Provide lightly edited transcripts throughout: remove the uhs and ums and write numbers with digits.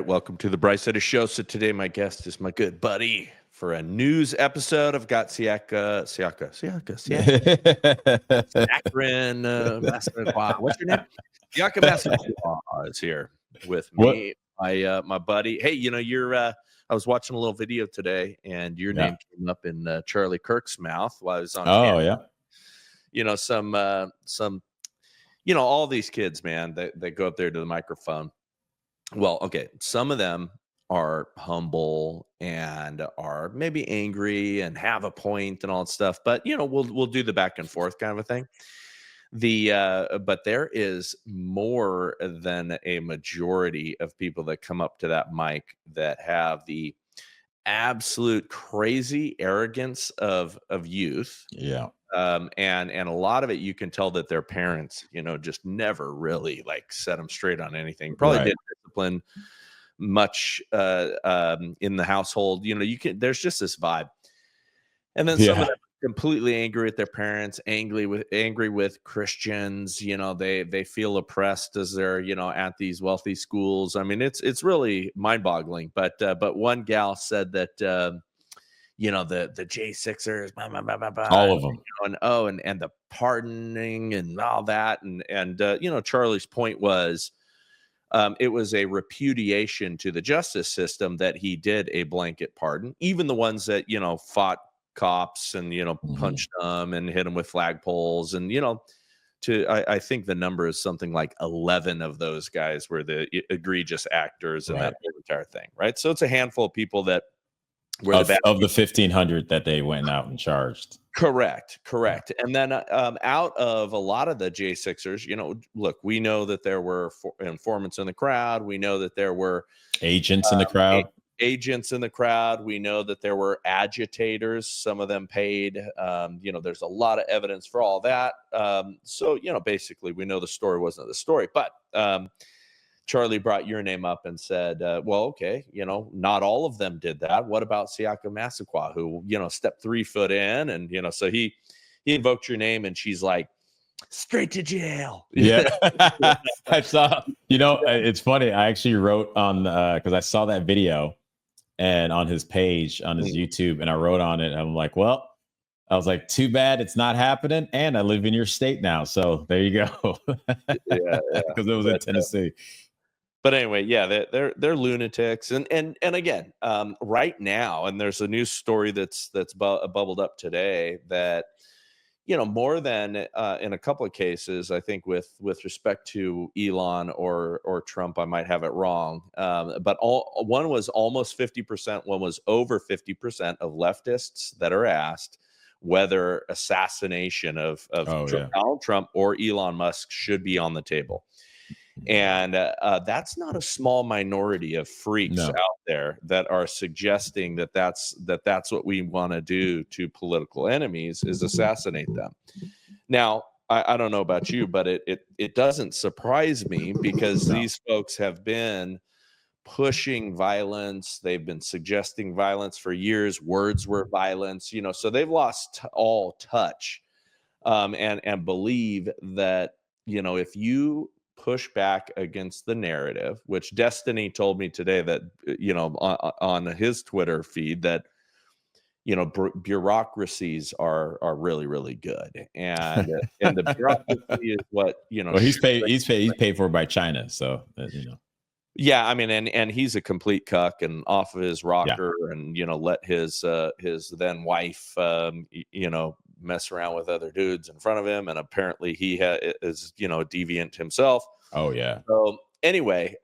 right, welcome to the Bryce Eddy Show. So today my guest is my good buddy for a news episode. I've got Siaka Massaquoi. What's your name? Siaka Massaquoi is here with me. My buddy. Hey, you're. I was watching a little video today, and your name came up in Charlie Kirk's mouth while I was on. Oh yeah. Some. All these kids, man. They go up there to the microphone. Well, okay, some of them are humble and are maybe angry and have a point and all that stuff, but we'll do the back and forth kind of a thing. But there is more than a majority of people that come up to that mic that have the absolute crazy arrogance of youth. Yeah. And a lot of it, you can tell that their parents, just never really set them straight on anything. Probably didn't discipline much in the household. There's just this vibe. And then some of them are completely angry at their parents, angry with Christians. They feel oppressed as they're, at these wealthy schools. I mean, it's really mind-boggling. But one gal said that the J6ers, all of them, and the pardoning and all that, and Charlie's point was, it was a repudiation to the justice system that he did a blanket pardon, even the ones that fought cops and punched them and hit them with flagpoles, and I think the number is something like 11 of those guys were the egregious actors in that whole entire thing, right? So it's a handful of people that. Of the 1,500 that they went out and charged. Correct. And then out of a lot of the J6ers, look, we know that there were informants in the crowd. We know that there were agents in the crowd. We know that there were agitators. Some of them paid. There's a lot of evidence for all that. So basically, we know the story wasn't the story. But Charlie brought your name up and said, well, okay, not all of them did that. What about Siaka Massaquoi, who, stepped 3 foot in, and, so he invoked your name, and she's like, straight to jail. Yeah. I saw, it's funny. I actually wrote on, because I saw that video and on his page, on his YouTube, and I wrote on it. And I'm like, well, I was like, too bad it's not happening. And I live in your state now. So there you go. Because it was in Tennessee. But anyway, they're lunatics, and again, right now, and there's a news story that's bubbled up today that more than in a couple of cases, I think with respect to Elon or Trump, I might have it wrong, but one was almost 50%, one was over 50% of leftists that are asked whether assassination of Donald Trump or Elon Musk should be on the table. And that's not a small minority of freaks out there that are suggesting that that's what we want to do to political enemies, is assassinate them. Now, I don't know about you, but it doesn't surprise me, because these folks have been pushing violence. They've been suggesting violence for years. Words were violence, so they've lost all touch, and believe that, if you push back against the narrative, which Destiny told me today that, on his Twitter feed, that, bureaucracies are really, really good. And the bureaucracy is what, well, he's paid for by China. So, Yeah, I mean, and he's a complete cuck and off of his rocker, and let his then wife mess around with other dudes in front of him, and apparently he is deviant himself. Oh yeah. So anyway,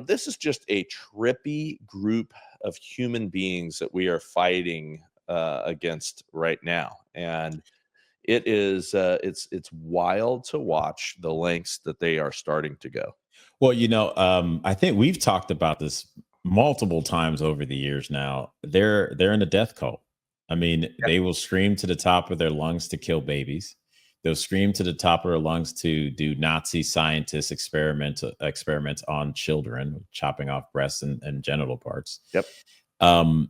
this is just a trippy group of human beings that we are fighting against right now, and it is it's wild to watch the lengths that they are starting to go. Well, I think we've talked about this multiple times over the years now. They're in a death cult. I mean, they will scream to the top of their lungs to kill babies. They'll scream to the top of their lungs to do Nazi scientist experiments on children, chopping off breasts and genital parts. Yep. And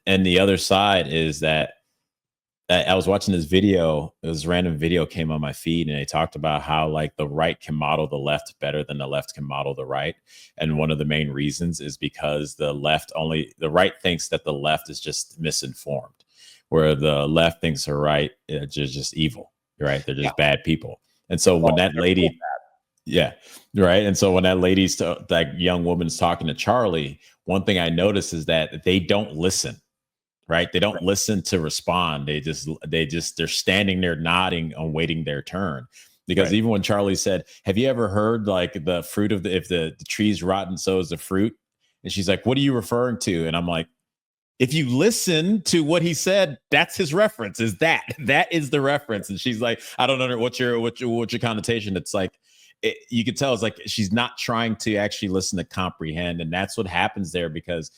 the other side is that I was watching this video. It was a random video came on my feed, and they talked about how like the right can model the left better than the left can model the right. And one of the main reasons is because the right thinks that the left is just misinformed, where the left thinks the right is just evil, right? They're just bad people. And so when that lady, yeah, right. And so when that young woman's talking to Charlie, one thing I noticed is that they don't listen. Right. They don't listen to respond. They're standing there nodding and waiting their turn. Because even when Charlie said, have you ever heard like the fruit of if the tree's rotten, so is the fruit? And she's like, what are you referring to? And I'm like, if you listen to what he said, that's his reference. That is the reference. And she's like, I don't know what's your connotation. It's like, you could tell it's like she's not trying to actually listen to comprehend. And that's what happens there, because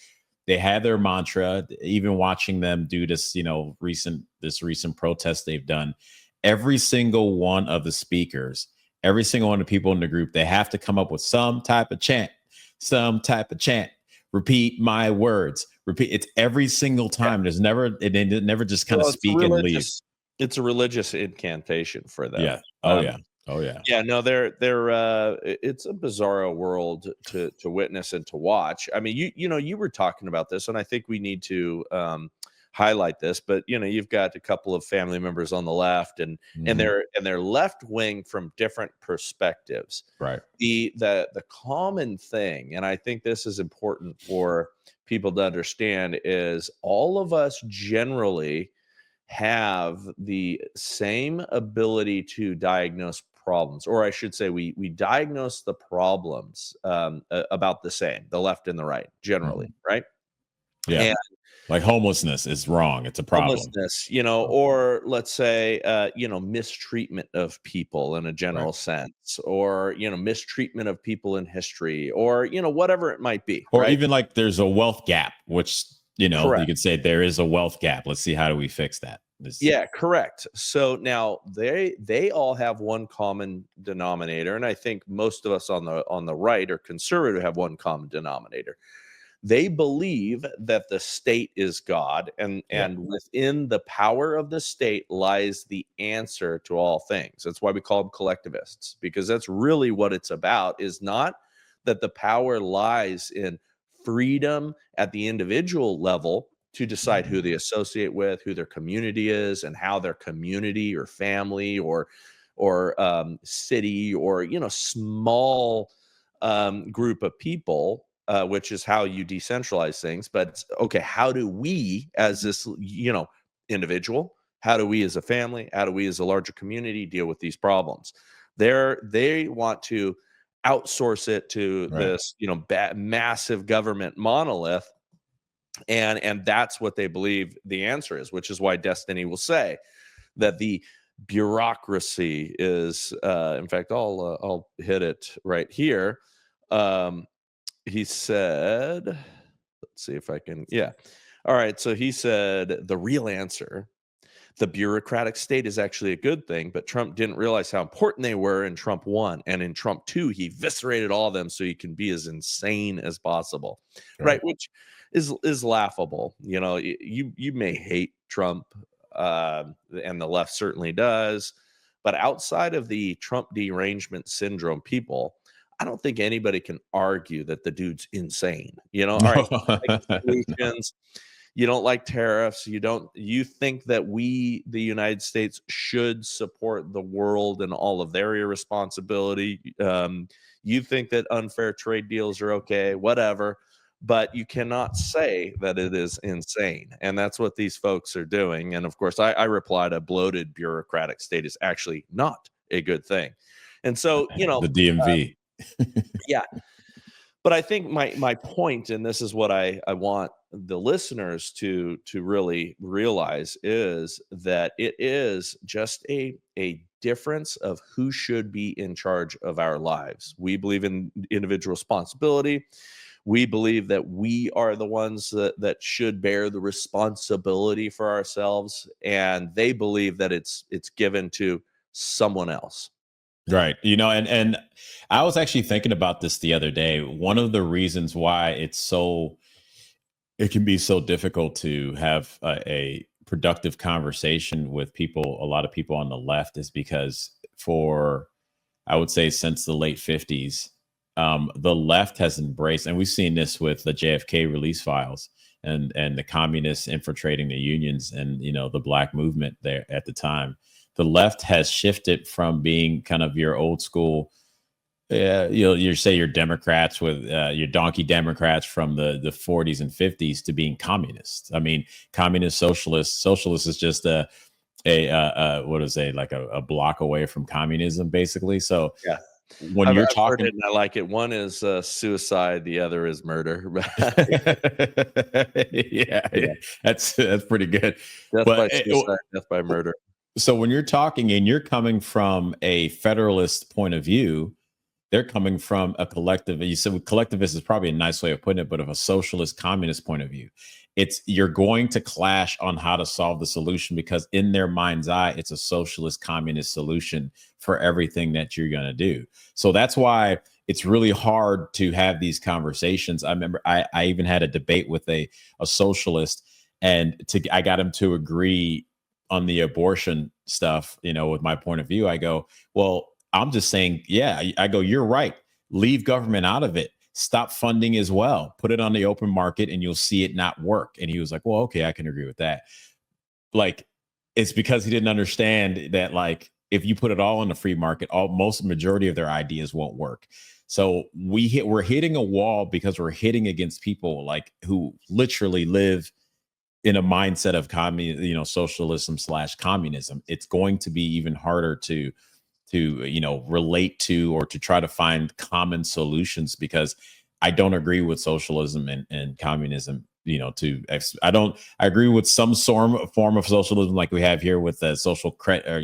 they have their mantra. Even watching them do this, recent protest they've done, every single one of the speakers, every single one of the people in the group, they have to come up with some type of chant. Repeat my words. Repeat. It's every single time. There's never, they never just kind of speak and leave. It's a religious incantation for them. Yeah. Oh yeah. Oh yeah. Yeah, no, they're it's a bizarro world to witness and to watch. I mean, you were talking about this, and I think we need to highlight this, but you've got a couple of family members on the left and they're left wing from different perspectives. Right. The common thing, and I think this is important for people to understand, is all of us generally have the same ability to diagnose problems, or I should say we diagnose the problems about the same, the left and the right generally, right? Yeah. And like homelessness is wrong. It's a problem. Homelessness, or let's say, mistreatment of people in a general sense, or, mistreatment of people in history, or, whatever it might be. Or even like there's a wealth gap, which, you could say there is a wealth gap. Let's see, how do we fix that? Yeah, correct. So now they all have one common denominator, and I think most of us on the right or conservative have one common denominator. They believe that the state is God, and within the power of the state lies the answer to all things. That's why we call them collectivists, because that's really what it's about, is not that the power lies in freedom at the individual level to decide who they associate with, who their community is, and how their community or family or city or small group of people, which is how you decentralize things. But okay, how do we as this individual, how do we as a family, how do we as a larger community deal with these problems? They want to outsource it to this massive government monolith. And that's what they believe the answer is, which is why Destiny will say that the bureaucracy is, in fact, I'll hit it right here. He said, let's see if I can, all right. So he said the real answer, the bureaucratic state, is actually a good thing, but Trump didn't realize how important they were in Trump 1. And in Trump 2, he eviscerated all of them so he can be as insane as possible. Right. Which is laughable. You may hate Trump, and the left certainly does, but outside of the Trump derangement syndrome people, I don't think anybody can argue that the dude's insane. All right, solutions. You don't like tariffs. You think that we, the United States, should support the world and all of their irresponsibility. You think that unfair trade deals are okay, whatever. But you cannot say that it is insane. And that's what these folks are doing. And of course, I replied, a bloated bureaucratic state is actually not a good thing. And so, the DMV. Yeah. But I think my point, and this is what I want the listeners to really realize, is that it is just a difference of who should be in charge of our lives. We believe in individual responsibility. We believe that we are the ones that should bear the responsibility for ourselves, and they believe that it's given to someone else. Right. And I was actually thinking about this the other day. One of the reasons why it can be so difficult to have a productive conversation with people, a lot of people on the left, is because for, I would say, since the late 50s, the left has embraced, and we've seen this with the JFK release files and the communists infiltrating the unions and, you know, the black movement there at the time. The left has shifted from being kind of your old school, you say your Democrats with your donkey Democrats from the 40s and 50s to being communists. I mean, communist, socialist is just what is a block away from communism, basically. So Yeah. when I've you're heard talking, it and I like it. One is suicide, the other is murder. yeah, that's pretty good. Death But by suicide, death by murder. so when you're talking and you're coming from a federalist point of view, they're coming from a collective. You said collectivist is probably a nice way of putting it, but of a socialist communist point of view, you're going to clash on how to solve the solution, because in their mind's eye, it's a socialist communist solution for everything that you're going to do. So that's why it's really hard to have these conversations. I remember I even had a debate with a socialist, and I got him to agree on the abortion stuff, you know, with my point of view. I go, well, I'm just saying, yeah, I go, you're right. Leave government out of it. Stop funding as well. Put it on the open market and you'll see it not work. And he was like, well, okay, I can agree with that. Like, it's because he didn't understand that, like, if you put it all on the free market, majority of their ideas won't work. So we're hitting a wall because we're hitting against people like who literally live in a mindset of socialism / communism. It's going to be even harder to relate to or to try to find common solutions, because I don't agree with socialism and communism. I agree with some form of socialism like we have here with the social credit, or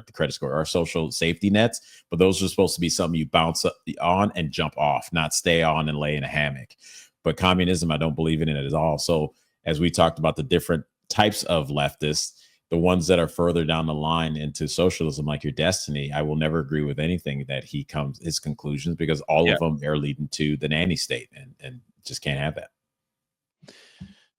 the credit score, our social safety nets, but those are supposed to be something you bounce on and jump off, not stay on and lay in a hammock. But communism, I don't believe in it at all. So as we talked about the different types of leftists, the ones that are further down the line into socialism, like your Destiny, I will never agree with anything that his conclusions, because all of them are leading to the nanny state, and just can't have that.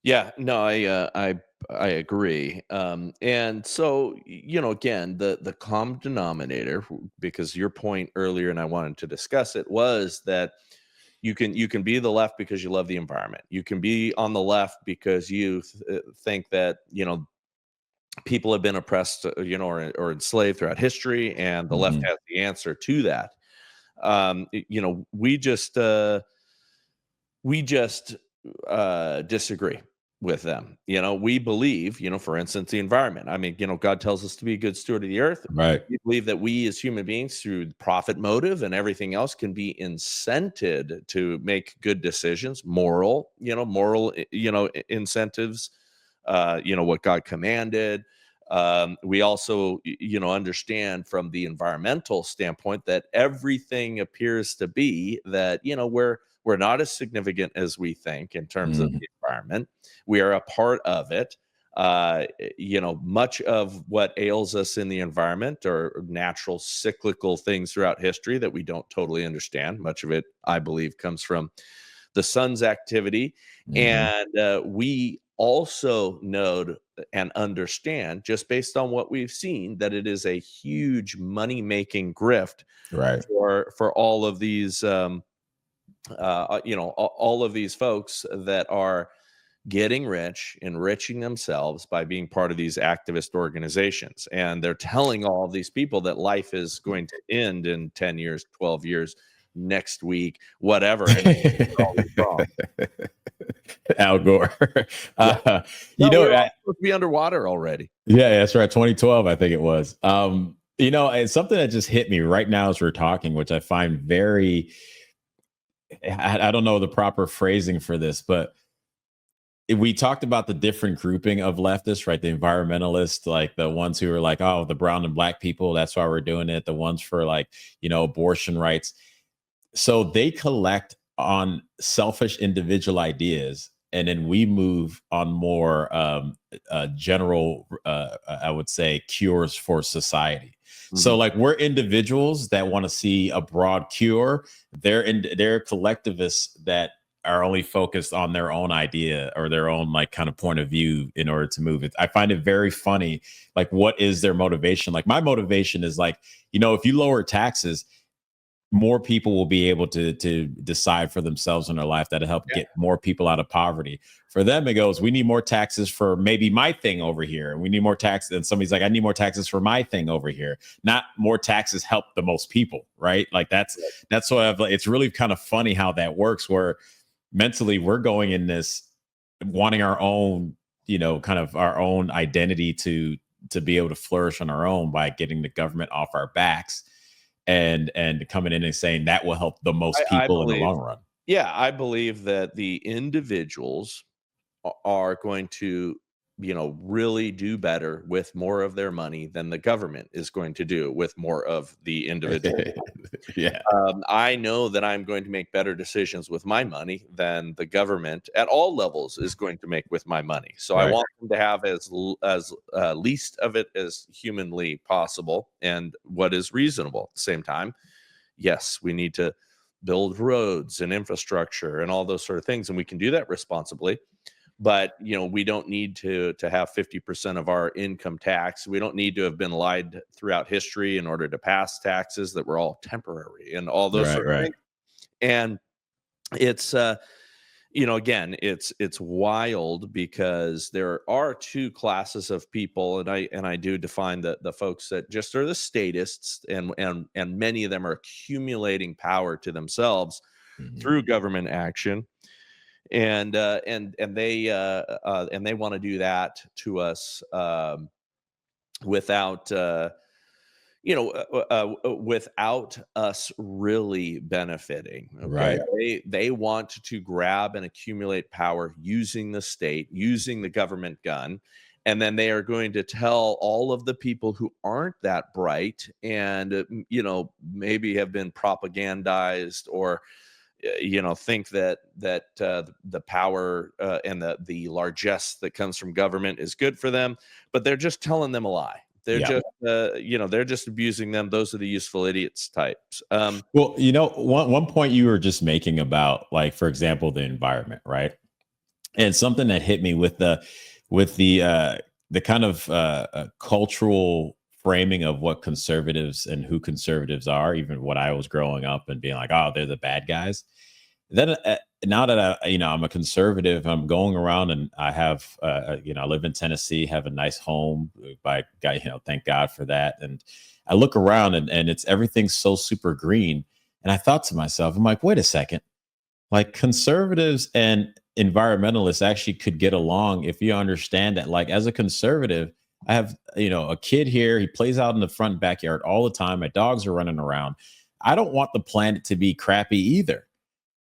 Yeah, no, I agree. And so, again, the common denominator, because your point earlier, and I wanted to discuss it, was that you can be the left because you love the environment. You can be on the left because you think that, people have been oppressed, or enslaved throughout history, and the left has the answer to that. We just disagree with them. We believe, for instance, the environment. I mean, God tells us to be a good steward of the earth. Right. We believe that we as human beings, through profit motive and everything else, can be incented to make good decisions, moral incentives, what God commanded. We also, understand from the environmental standpoint that everything appears to be that, we're not as significant as we think in terms of the environment. We are a part of it. Much of what ails us in the environment are natural cyclical things throughout history that we don't totally understand. Much of it, I believe, comes from the sun's activity. And we also know and understand, just based on what we've seen, that it is a huge money-making grift, right, for all of these all of these folks that are getting rich, enriching themselves by being part of these activist organizations. And they're telling all of these people that life is going to end in 10 years, 12 years, next week, whatever. And they're always wrong. Al Gore. We're supposed to be underwater already. Yeah, that's right. 2012, I think it was. It's something that just hit me right now as we're talking, which I find very, I don't know the proper phrasing for this, but we talked about the different grouping of leftists, right? The environmentalists, like the ones who are like, oh, the brown and black people, that's why we're doing it. The ones for abortion rights. So they collect on selfish individual ideas, and then we move on more general, I would say, cures for society. So like we're individuals that want to see a broad cure. They're collectivists that are only focused on their own idea or their own like kind of point of view in order to move it. I find it very funny. Like, what is their motivation? Like, my motivation is like, if you lower taxes, more people will be able to decide for themselves in their life. That'll help Yeah. get more people out of poverty. For them, it goes, we need more taxes for maybe my thing over here. We need more taxes. And somebody's like, I need more taxes for my thing over here. Not more taxes help the most people, right? Like that's what it's really kind of funny how that works, where mentally we're going in this wanting our own, kind of our own identity to be able to flourish on our own by getting the government off our backs and coming in and saying that will help the most I people in the believe, long run. yeah, I believe that the individuals are going to, really do better with more of their money than the government is going to do with more of the individual. Yeah. I know that I'm going to make better decisions with my money than the government at all levels is going to make with my money. So I Right. want them to have as least of it as humanly possible and what is reasonable. At the same time, yes, we need to build roads and infrastructure and all those sort of things, and we can do that responsibly. But we don't need to have 50% of our income tax. We don't need to have been lied throughout history in order to pass taxes that were all temporary and all those Right. sort of Right. things. And it's again, it's wild because there are two classes of people, and I do define the folks that just are the statists, and many of them are accumulating power to themselves Mhm. through government action, and they want to do that to us, without without us really benefiting. Okay, Right. they want to grab and accumulate power using the state, using the government gun. And then they are going to tell all of the people who aren't that bright and maybe have been propagandized, or think that the power and the largesse that comes from government is good for them, but they're just telling them a lie. They're Yeah. just they're just abusing them. Those are the useful idiots types. Well, one point you were just making about, like, for example, the environment, right? And something that hit me with the kind of cultural framing of what conservatives and who conservatives are, even when I was growing up and being like, oh, they're the bad guys. Then now that I'm a conservative, I'm going around and I have I live in Tennessee, have a nice home by God, thank God for that. And I look around and it's everything's so super green. And I thought to myself, I'm like, wait a second, like conservatives and environmentalists actually could get along if you understand that. Like, as a conservative, I have a kid here, he plays out in the front backyard all the time, my dogs are running around. I don't want the planet to be crappy either,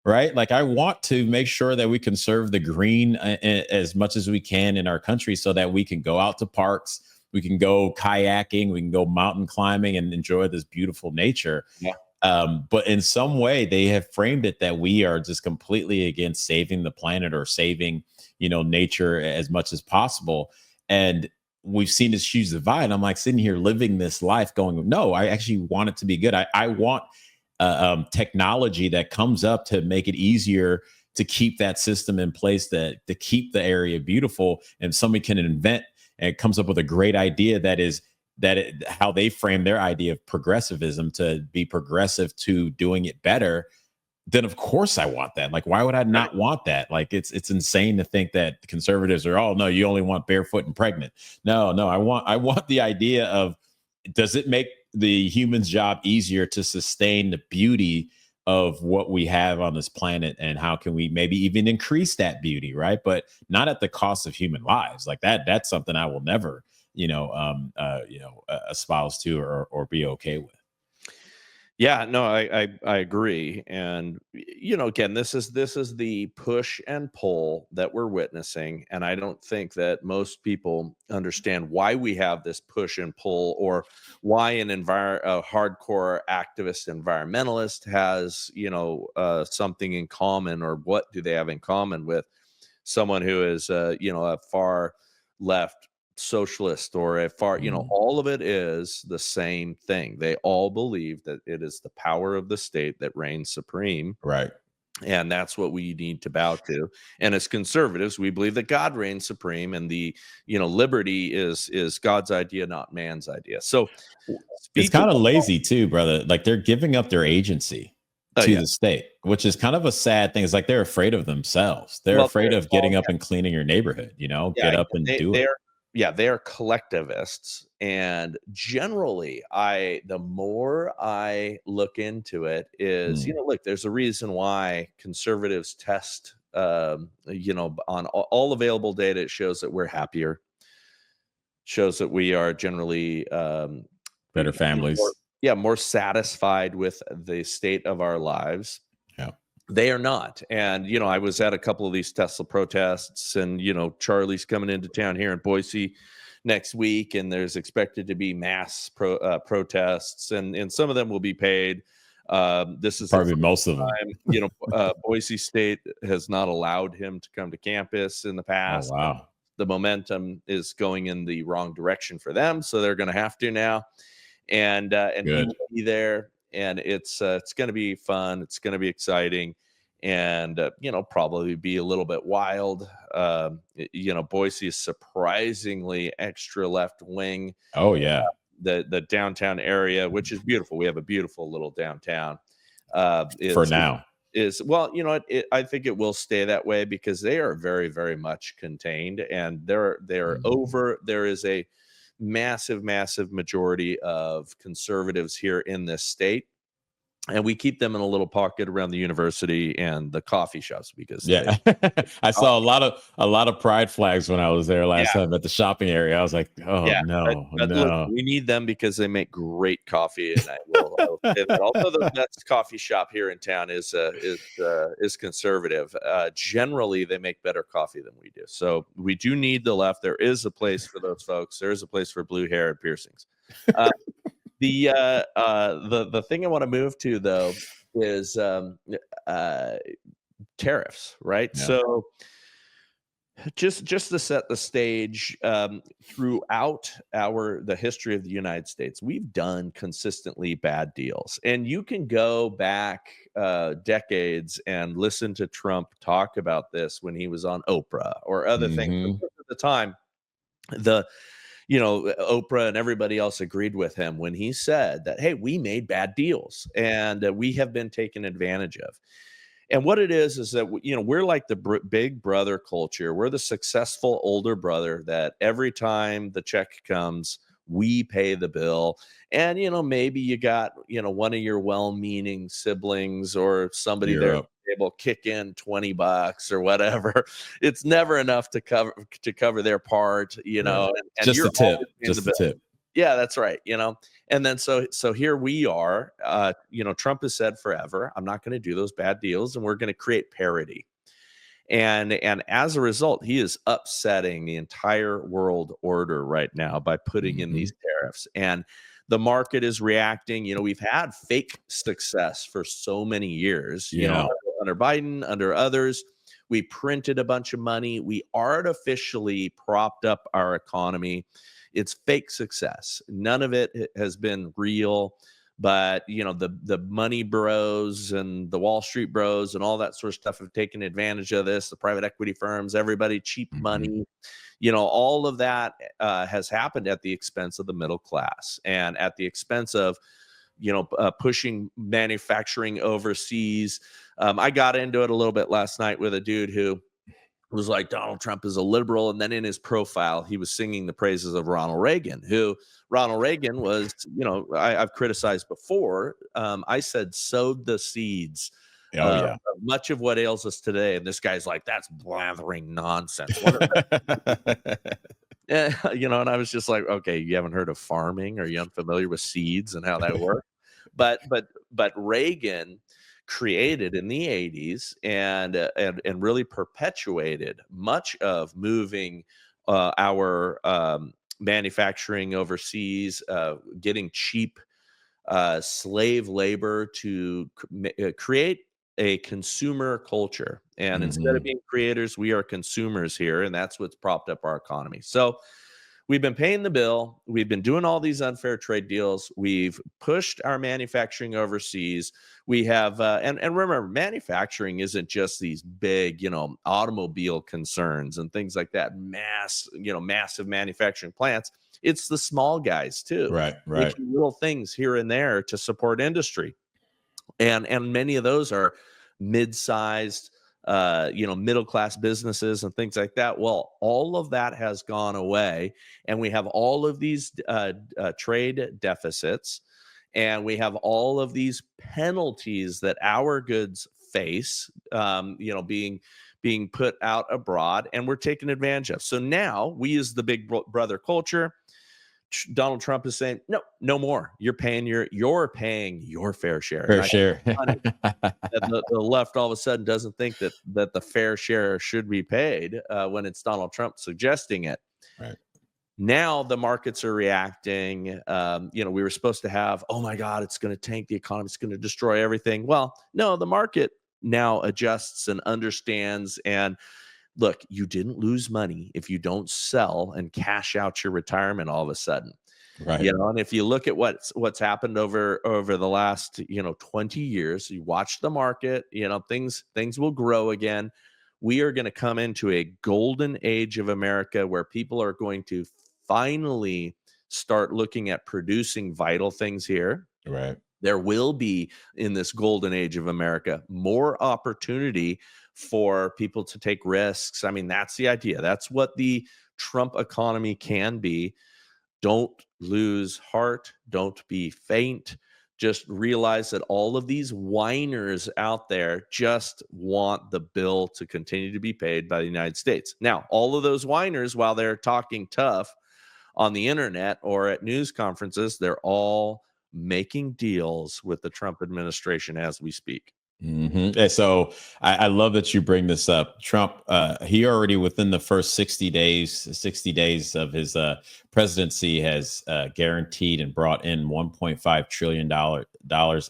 right? Like, I want to make sure that we conserve the green as much as we can in our country, so that we can go out to parks, we can go kayaking, we can go mountain climbing and enjoy this beautiful nature. Yeah. But in some way, they have framed it that we are just completely against saving the planet or saving, nature as much as possible. And we've seen this huge divide. I'm like sitting here living this life going, no, I actually want it to be good. I want technology that comes up to make it easier to keep that system in place, that to keep the area beautiful. And somebody can invent and comes up with a great idea how they frame their idea of progressivism to be progressive to doing it better, then of course I want that. Like, why would I not want that? Like, it's insane to think that conservatives are, oh no, you only want barefoot and pregnant. No, I want the idea of, does it make the human's job easier to sustain the beauty of what we have on this planet, and how can we maybe even increase that beauty, right? But not at the cost of human lives. Like that's something I will never espouse to or be okay with. Yeah, no, I agree. And again, this is the push and pull that we're witnessing, and I don't think that most people understand why we have this push and pull, or why a hardcore activist environmentalist has something in common, or what do they have in common with someone who is a far left socialist, or a far, Mhm. all of it is the same thing. They all believe that it is the power of the state that reigns supreme, Right. And that's what we need to bow to. And as conservatives, we believe that God reigns supreme, and the liberty is God's idea, not man's idea. So It's speaking kind of of, lazy too, brother. Like they're giving up their agency oh to yeah, the state, which is kind of a sad thing. It's like they're afraid of themselves. They're well, afraid of well, getting up and cleaning your neighborhood, yeah, get up and do it. they're yeah, they are collectivists. And generally, the more I look into it is, Mm, look, there's a reason why conservatives test, on all available data. It shows that we're happier, shows that we are generally, better more, families. yeah, more satisfied with the state of our lives. Yeah. They are not. And, I was at a couple of these Tesla protests, and, Charlie's coming into town here in Boise next week, and there's expected to be mass protests, and some of them will be paid. This is the Probably first most of them. time, Boise State has not allowed him to come to campus in the Oh, past. wow. The momentum is going in the wrong direction for them, so they're going to have to now. And he Good. will be there, and it's going to be fun. It's going to be exciting, and probably be a little bit wild. Boise is surprisingly extra left wing. Oh, yeah. The downtown area, which is beautiful. We have a beautiful little downtown. For Is now. is well, I think it will stay that way because they are very, very much contained, and they're Mhm. over. There is a massive, massive majority of conservatives here in this state, and we keep them in a little pocket around the university and the coffee shops because they Yeah. I saw a lot of pride flags when I was there last yeah. time at the shopping area. I was like, "Oh, Yeah, no. but look, No." we need them because they make great coffee, and I will say that. Also, the best coffee shop here in town is conservative. Generally, they make better coffee than we do. So we do need the left. There is a place for those folks. There is a place for blue hair and piercings. Uh, the thing I want to move to though is uh, tariffs, right? Yeah. So just to set the stage, throughout the history of the United States, we've done consistently bad deals, and you can go back decades and listen to Trump talk about this when he was on Oprah or other things. Of Mhm. course, at the time, the Oprah and everybody else agreed with him when he said that, hey, we made bad deals, and we have been taken advantage of. And what it is that we're like the big brother culture. We're the successful older brother that every time the check comes, we pay the bill. And maybe you got one of your well-meaning siblings or somebody there Europe. able to kick in $20 or whatever. It's never enough to cover their part, Right. and Just you're the tip. always paying the Just the bill. tip. Yeah, that's right. And then so here we are. Trump has said forever, I'm not going to do those bad deals, and we're going to create parity. And as a result, he is upsetting the entire world order right now by putting in Mhm. these tariffs. And the market is reacting. We've had fake success for so many years, Yeah. under Biden, under others. We printed a bunch of money. We artificially propped up our economy. It's fake success. None of it has been real. But the money bros and the Wall Street bros and all that sort of stuff have taken advantage of this. The private equity firms, everybody, cheap Mhm. money, all of that has happened at the expense of the middle class and at the expense of pushing manufacturing overseas. I got into it a little bit last night with a dude who was like, Donald Trump is a liberal. And then in his profile, he was singing the praises of Ronald Reagan, who Ronald Reagan was, I've criticized before. I said, sowed the seeds Oh, yeah. of much of what ails us today. And this guy's like, that's blathering nonsense. What yeah, and I was just like, okay, you haven't heard of farming? Are you unfamiliar with seeds and how that works? But Reagan created in the 80s and really perpetuated much of moving our manufacturing overseas, getting cheap slave labor to create a consumer culture. And instead of Mhm. being creators, we are consumers here, and that's what's propped up our economy. So we've been paying the bill. We've been doing all these unfair trade deals. We've pushed our manufacturing overseas. We have, and remember, manufacturing isn't just these big, automobile concerns and things like that, massive manufacturing plants. It's the small guys too, right. making little things here and there to support industry. And many of those are mid-sized, middle-class businesses and things like that. Well, all of that has gone away, and we have all of these trade deficits, and we have all of these penalties that our goods face, being put out abroad, and we're taken advantage of. So now we use the big brother culture. Donald Trump is saying, no more. You're paying your fair share. Fair share. The left all of a sudden doesn't think that the fair share should be paid when it's Donald Trump suggesting it. Right. Now the markets are reacting. We were supposed to have, oh my God, it's going to tank the economy. It's going to destroy everything. Well, no, the market now adjusts and understands. And look, you didn't lose money if you don't sell and cash out your retirement all of a sudden. Right. And if you look at what's happened over the last 20 years, you watch the market, things will grow again. We are going to come into a golden age of America where people are going to finally start looking at producing vital things here. Right. There will be, in this golden age of America, more opportunity for people to take risks. I mean, that's the idea. That's what the Trump economy can be. Don't lose heart. Don't be faint. Just realize that all of these whiners out there just want the bill to continue to be paid by the United States. Now, all of those whiners, while they're talking tough on the internet or at news conferences, they're all making deals with the Trump administration as we speak. Mm-hmm. And so I love that you bring this up. Trump, he already within the first 60 days of his presidency has guaranteed and brought in $1.5 trillion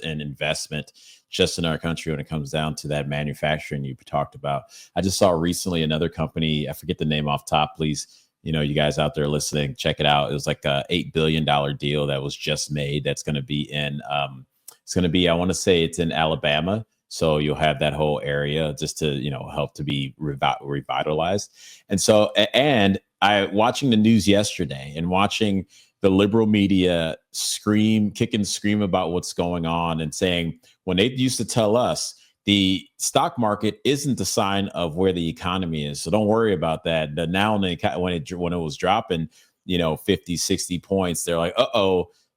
in investment just in our country when it comes down to that manufacturing you talked about. I just saw recently another company, I forget the name off top, please. You guys out there listening, check it out. It was like a $8 billion deal that was just made. That's going to be I want to say it's in Alabama. So you'll have that whole area just to, help to be revitalized. And so, and I watching the news yesterday and watching the liberal media kick and scream about what's going on and saying, when they used to tell us the stock market isn't the sign of where the economy is. So don't worry about that. But now when it was dropping, 50, 60 points, they're like,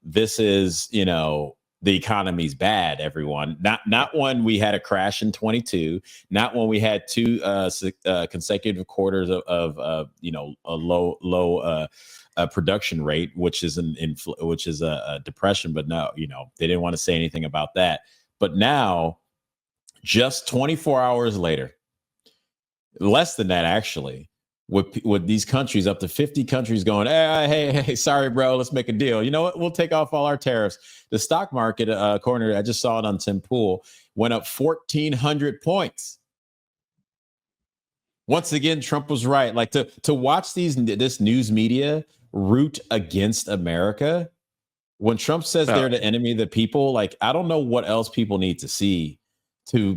this is, the economy's bad, everyone. Not when we had a crash in 22, not when we had two consecutive quarters of a low production rate, which is a depression. But no, they didn't want to say anything about that. But now, just 24 hours later, less than that actually, with these countries, up to 50 countries going, hey, sorry, bro, let's make a deal. You know what? We'll take off all our tariffs. The stock market, I just saw it on Tim Pool, went up 1,400 points. Once again, Trump was right. Like to watch this news media root against America. When Trump says they're the enemy of the people, like, I don't know what else people need to see to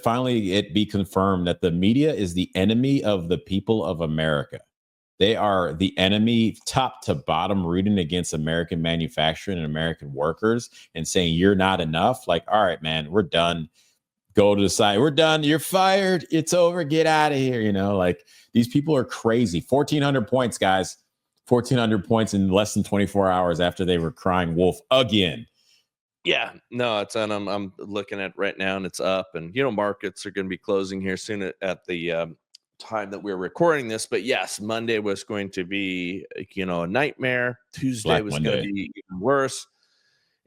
finally it be confirmed that the media is the enemy of the people of America. They are the enemy, top to bottom, rooting against American manufacturing and American workers and saying you're not enough. Like, all right, man, we're done. Go to the side. We're done. You're fired. It's over. Get out of here. Like, these people are crazy. 1,400 points, guys. 1,400 points in less than 24 hours after they were crying wolf again. Yeah, no, it's on. I'm looking at right now, and it's up. And markets are going to be closing here soon at the time that we're recording this. But yes, Monday was going to be a nightmare. Tuesday was going to be even worse.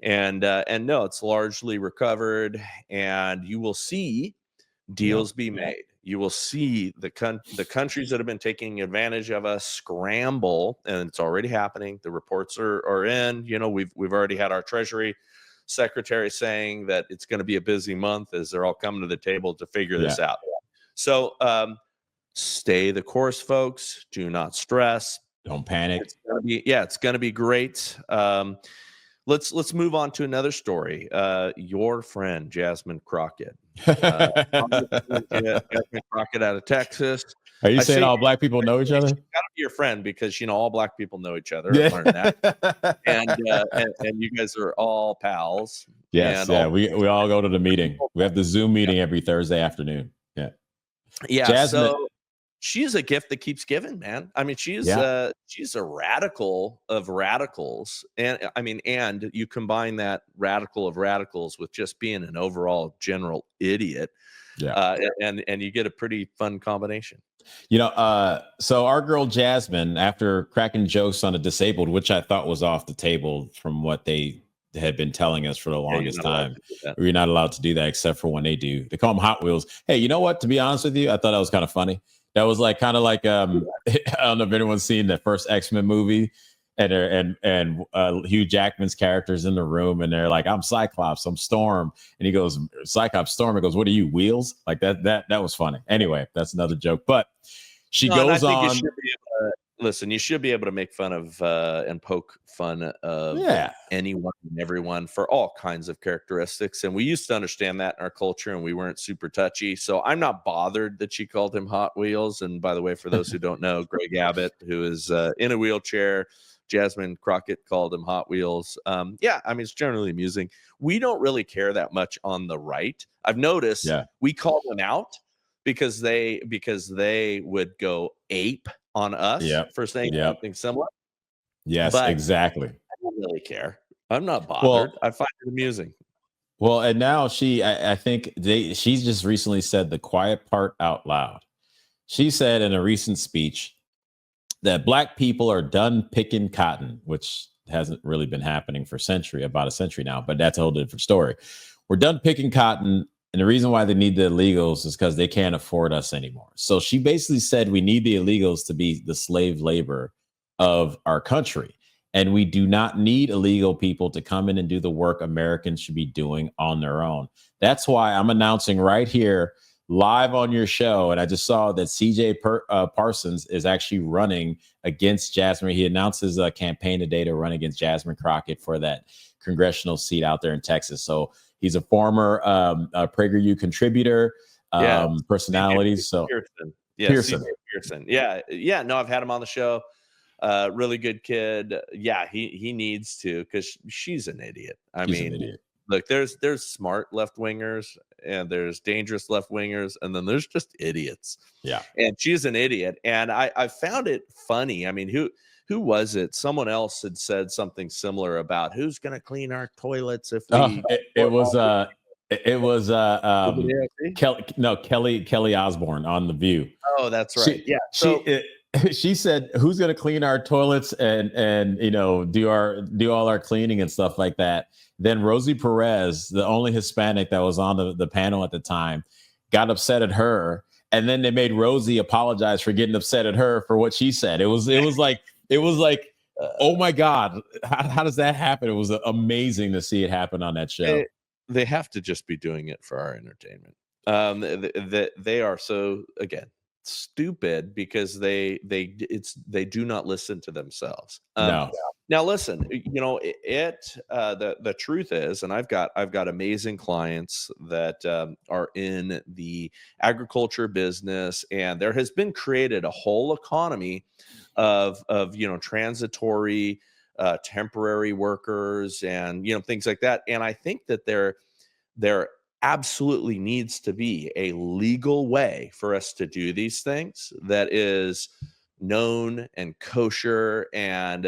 And no, it's largely recovered, and you will see deals be made. You will see the countries that have been taking advantage of us scramble, and it's already happening. The reports are in. We've already had our Treasury Secretary saying that it's going to be a busy month as they're all coming to the table to figure this out. So stay the course, folks. Do not stress. Don't panic. It's gonna be great. Let's move on to another story. Your friend Jasmine Crockett, Jasmine Crockett out of Texas. Are you I saying say all black people know each she's other? gotta be your friend because all black people know each other. I've learned that, Yeah. and you guys are all pals. Yes, And yeah. all We all go to the meeting. We have the Zoom meeting every Thursday afternoon. Yeah. yeah. Jasmine. So she's a gift that keeps giving, man. I mean, she's Yeah. a radical of radicals, and you combine that radical of radicals with just being an overall general idiot, Yeah. and you get a pretty fun combination. So our girl Jasmine, after cracking jokes on the disabled, which I thought was off the table from what they had been telling us for the longest time, we're not allowed to do that except for when they do. They call them Hot Wheels. Hey, you know what? To be honest with you, I thought that was kind of funny. That was kind of like I don't know if anyone's seen the first X-Men movie, and Hugh Jackman's character's in the room, and they're like, "I'm Cyclops, I'm Storm," and he goes, "Cyclops, Storm." He goes, "What are you, wheels?" Like that. That was funny. Anyway, that's another joke. But she goes on. You should be able to, listen, you should be able to make fun of and poke fun of anyone and everyone for all kinds of characteristics. And we used to understand that in our culture, and we weren't super touchy. So I'm not bothered that she called him Hot Wheels. And by the way, for those who don't know, Greg Abbott, who is in a wheelchair, Jasmine Crockett called him Hot Wheels. It's generally amusing. We don't really care that much on the right. I've noticed we call them out because they would go ape on us for saying something similar. Yes, but exactly. I don't really care. I'm not bothered. I find it amusing. Well, and now I think she's just recently said the quiet part out loud. She said in a recent speech that black people are done picking cotton, which hasn't really been happening for about a century now, but that's a whole different story. We're done picking cotton. And the reason why they need the illegals is because they can't afford us anymore. So she basically said we need the illegals to be the slave labor of our country. And we do not need illegal people to come in and do the work Americans should be doing on their own. That's why I'm announcing right here, live on your show. And I just saw that CJ Parsons is actually running against Jasmine. He announced his campaign today to run against Jasmine Crockett for that congressional seat out there in Texas. So he's a former PragerU contributor, personality. So Pearson. Yeah. No, I've had him on the show. Really good kid. Yeah, he needs to, because she's an idiot. An idiot. Look, there's smart left wingers and there's dangerous left wingers, and then there's just idiots. Yeah, and she's an idiot. And I found it funny. I mean, who was it? Someone else had said something similar about who's going to clean our toilets if we. Kelly Osbourne on The View. Oh, that's right. She said, "Who's going to clean our toilets and do all our cleaning and stuff like that?" Then Rosie Perez, the only Hispanic that was on the panel at the time, got upset at her, and then they made Rosie apologize for getting upset at her for what she said. It was like, oh my God, how does that happen? It was amazing to see it happen on that show. They have to just be doing it for our entertainment. They are so, again, stupid because they do not listen to themselves. No. Now listen, the truth is, and I've got amazing clients that are in the agriculture business, and there has been created a whole economy of transitory temporary workers and things like that. And I think that there absolutely needs to be a legal way for us to do these things that is known and kosher, and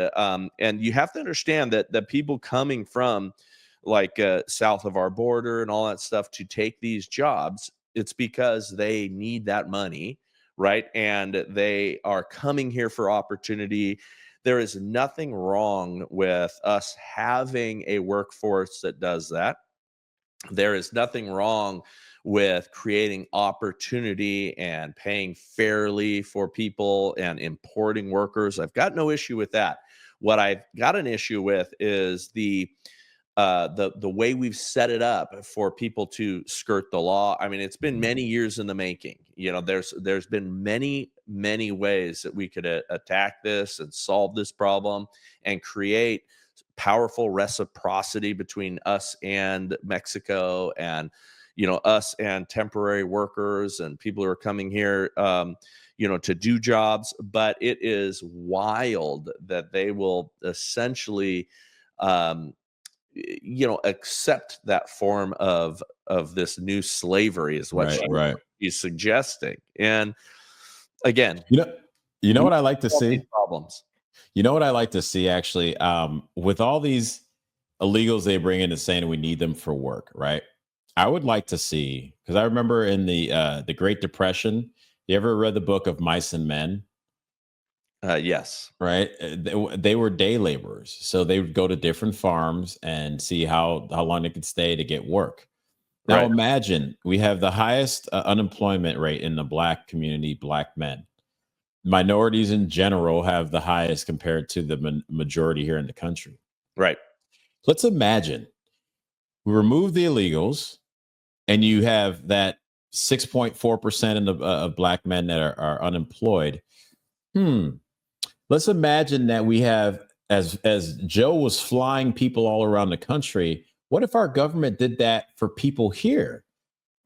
you have to understand that people coming from south of our border and all that stuff to take these jobs, it's because they need that money, right? And they are coming here for opportunity. There is nothing wrong with us having a workforce that does that. There is nothing wrong with creating opportunity and paying fairly for people and importing workers. I've got no issue with that. What I've got an issue with is the the way we've set it up for people to skirt the law. I mean, it's been many years in the making. There's been many ways that we could attack this and solve this problem and create powerful reciprocity between us and Mexico, and us and temporary workers and people who are coming here to do jobs. But it is wild that they will essentially accept that form of this new slavery, is what she's suggesting. And again, you know what I like to see? Problems. You know what I like to see, actually, with all these illegals they bring in and saying we need them for work, right? I would like to see, because I remember in the Great Depression, you ever read the book of Mice and Men? Yes. Right. They were day laborers. So they would go to different farms and see how long they could stay to get work. Now, imagine we have the highest unemployment rate in the Black community, Black men. Minorities in general have the highest compared to the majority here in the country. Right. Let's imagine we remove the illegals and you have that 6.4% of Black men that are unemployed. Let's imagine that we have, as Joe was flying people all around the country, what if our government did that for people here?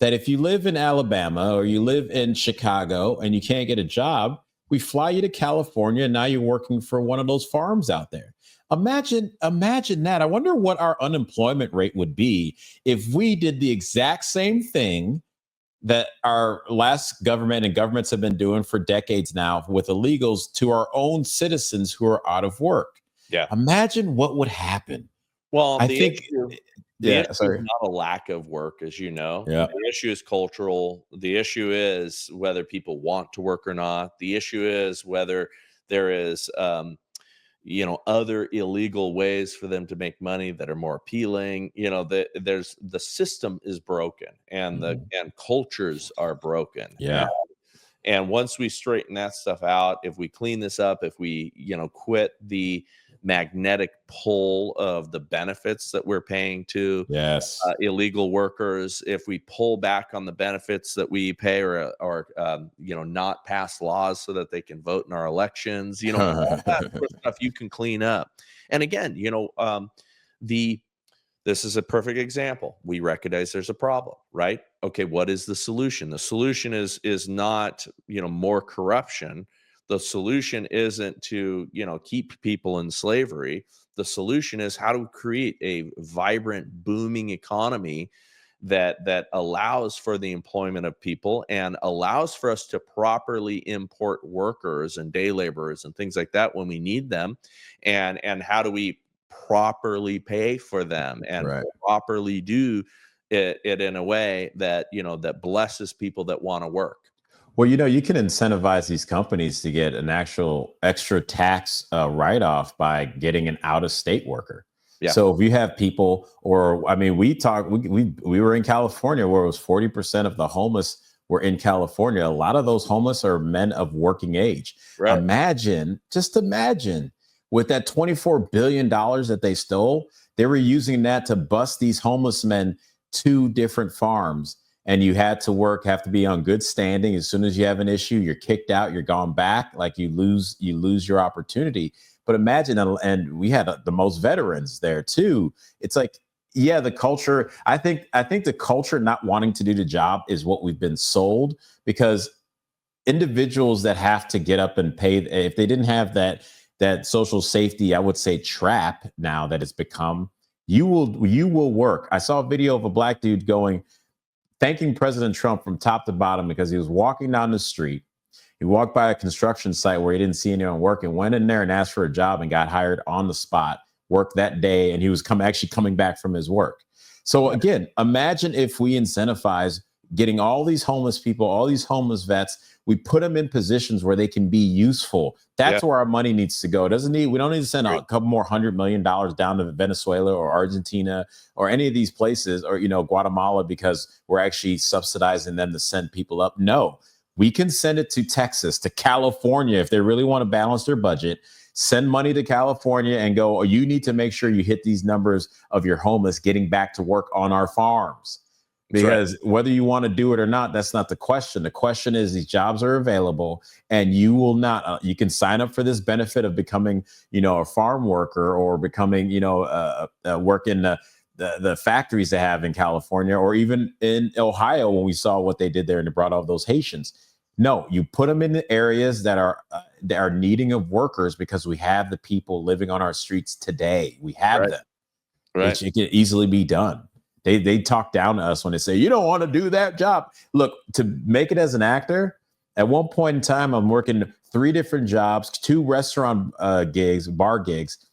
That if you live in Alabama or you live in Chicago and you can't get a job, we fly you to California and now you're working for one of those farms out there. Imagine that. I wonder what our unemployment rate would be if we did the exact same thing that our last government and governments have been doing for decades now with illegals to our own citizens who are out of work. Yeah. Imagine what would happen. Well, I think the issue is not a lack of work, as you know. Yeah. The issue is cultural. The issue is whether people want to work or not. The issue is whether there is other illegal ways for them to make money that are more appealing. The system is broken, and and cultures are broken. Yeah. And once we straighten that stuff out, if we clean this up, if we quit the magnetic pull of the benefits that we're paying to illegal workers, if we pull back on the benefits that we pay, or not pass laws so that they can vote in our elections, all that sort of stuff you can clean up. And again, this is a perfect example. We recognize there's a problem, right? Okay, what is the solution? The solution is not more corruption. The solution isn't to, keep people in slavery. The solution is how to create a vibrant, booming economy that allows for the employment of people and allows for us to properly import workers and day laborers and things like that when we need them. And how do we properly pay for them and properly do it in a way that, that blesses people that want to work. Well, you can incentivize these companies to get an actual extra tax write-off by getting an out-of-state worker. Yeah. So if you have people, we were in California where it was 40% of the homeless were in California. A lot of those homeless are men of working age. Right. Imagine with that $24 billion that they stole, they were using that to bust these homeless men to different farms. And you had to have to be on good standing. As soon as you have an issue, you're kicked out, you're gone back, like you lose your opportunity. But imagine, and we had the most veterans there too. It's like, yeah, the culture, I think the culture not wanting to do the job is what we've been sold, because individuals that have to get up and pay, if they didn't have that social safety, I would say, trap now that it's become, you will work. I saw a video of a Black dude thanking President Trump from top to bottom because he was walking down the street. He walked by a construction site where he didn't see anyone working, went in there and asked for a job and got hired on the spot, worked that day, and he was coming back from his work. So again, imagine if we incentivize getting all these homeless people, all these homeless vets, we put them in positions where they can be useful. That's where our money needs to go. We don't need to send a couple more $100 million down to Venezuela or Argentina or any of these places, or, Guatemala, because we're actually subsidizing them to send people up. No, We can send it to Texas, to California, if they really want to balance their budget. Send money to California and go, oh, you need to make sure you hit these numbers of your homeless getting back to work on our farms. Because whether you want to do it or not, that's not the question. The question is these jobs are available and you will not, you can sign up for this benefit of becoming, a farm worker or becoming, work in the factories they have in California or even in Ohio when we saw what they did there and they brought all those Haitians. No, you put them in the areas that are needing of workers because we have the people living on our streets today. We have them. Right. It can easily be done. They talk down to us when they say, you don't want to do that job. Look, to make it as an actor, at one point in time, I'm working 3 different jobs, 2 restaurant gigs, bar gigs,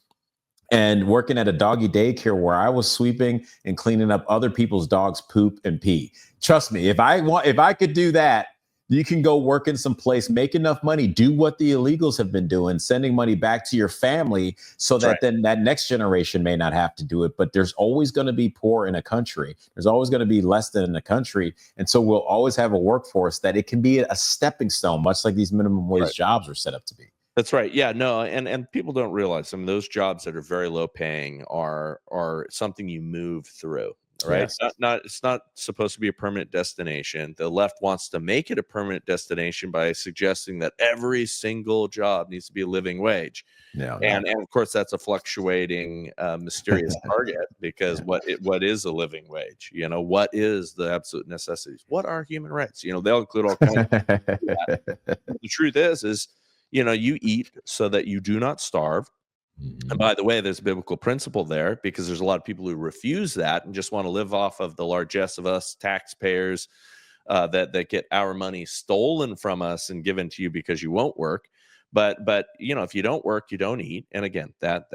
and working at a doggy daycare where I was sweeping and cleaning up other people's dogs' poop and pee. Trust me, if I could do that, you can go work in some place, make enough money, do what the illegals have been doing, sending money back to your family so that then that next generation may not have to do it. But there's always going to be poor in a country. There's always going to be less than in a country. And so we'll always have a workforce that it can be a stepping stone, much like these minimum wage jobs are set up to be. That's right. Yeah, no, and people don't realize some of those jobs that are very low paying are something you move through. Right. Yes. It's not supposed to be a permanent destination. The left wants to make it a permanent destination by suggesting that every single job needs to be a living wage. Yeah. And of course, that's a fluctuating, mysterious target because what is a living wage? What is the absolute necessities? What are human rights? They'll include all kinds of that. The truth is, you eat so that you do not starve. And by the way, there's a biblical principle there because there's a lot of people who refuse that and just want to live off of the largesse of us taxpayers that get our money stolen from us and given to you because you won't work. But if you don't work, you don't eat. And again, that